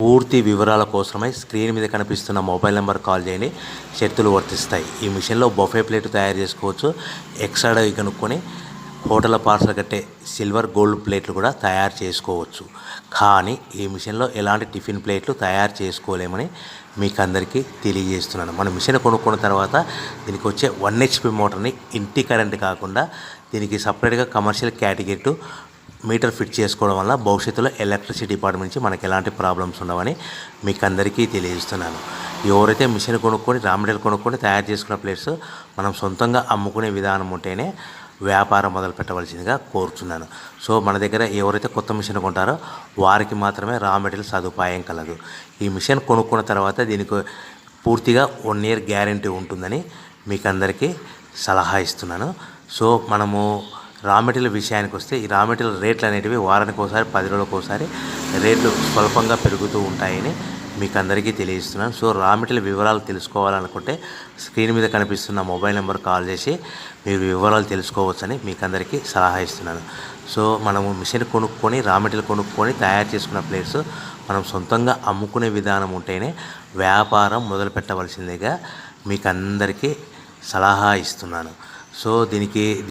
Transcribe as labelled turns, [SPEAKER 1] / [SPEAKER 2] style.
[SPEAKER 1] పూర్తి వివరాల కోసమై స్క్రీన్ మీద కనిపిస్తున్న మొబైల్ నెంబర్ కాల్ చేయండి. షరతులు వర్తిస్తాయి. ఈ మిషన్లో బొఫే ప్లేట్ తయారు చేసుకోవచ్చు. ఎక్స్ట్రా డై కనుక్కొని హోటల్ పార్సల్ కట్టే సిల్వర్ గోల్డ్ ప్లేట్లు కూడా తయారు చేసుకోవచ్చు. కానీ ఈ మిషన్లో ఎలాంటి టిఫిన్ ప్లేట్లు తయారు చేసుకోలేమని మీకు అందరికీ తెలియజేస్తున్నాను. మన మిషన్ కొనుక్కున్న తర్వాత దీనికి వచ్చే 1 HP మోటార్ని ఇంటి కరెంట్ కాకుండా దీనికి సపరేట్గా కమర్షియల్ కేటగిరీ మీటర్ ఫిట్ చేసుకోవడం వల్ల భవిష్యత్తులో ఎలక్ట్రిసిటీ డిపార్ట్మెంట్ నుంచి మనకి ఎలాంటి ప్రాబ్లమ్స్ ఉండవని మీకు అందరికీ తెలియజేస్తున్నాను. ఎవరైతే మిషన్ కొనుక్కొని రా మెటీరియల్ కొనుక్కొని తయారు చేసుకున్న ప్లేట్స్ మనం సొంతంగా అమ్ముకునే విధానం ఉంటేనే వ్యాపారం మొదలు పెట్టవలసిందిగా కోరుతున్నాను. సో మన దగ్గర ఎవరైతే కొత్త మిషన్ కొంటారో వారికి మాత్రమే రా మెటీరియల్ సదుపాయం కలదు. ఈ మిషన్ కొనుక్కున్న తర్వాత దీనికి పూర్తిగా 1 year గ్యారంటీ ఉంటుందని మీకు అందరికీ సలహా ఇస్తున్నాను. సో మనము రా మెటీరియల్ విషయానికి వస్తే ఈ రా మెటీరియల్ రేట్లు అనేటివి వారానికి ఒకసారి 10 రోజులకు ఒకసారి రేట్లు స్వల్పంగా పెరుగుతూ ఉంటాయని మీకు అందరికీ తెలియజేస్తున్నాను. సో రా మెటీరియల్ వివరాలు తెలుసుకోవాలనుకుంటే స్క్రీన్ మీద కనిపిస్తున్న మొబైల్ నెంబర్ కాల్ చేసి మీరు వివరాలు తెలుసుకోవచ్చని మీకు అందరికీ సలహా ఇస్తున్నాను. సో మనము మిషన్ కొనుక్కొని రా మెటీరియల్ కొనుక్కొని తయారు చేసుకున్న ప్లేట్స్ మనం సొంతంగా అమ్ముకునే విధానం ఉంటేనే వ్యాపారం మొదలు పెట్టవలసిందిగా మీకు అందరికీ సలహా ఇస్తున్నాను. సో దీనికి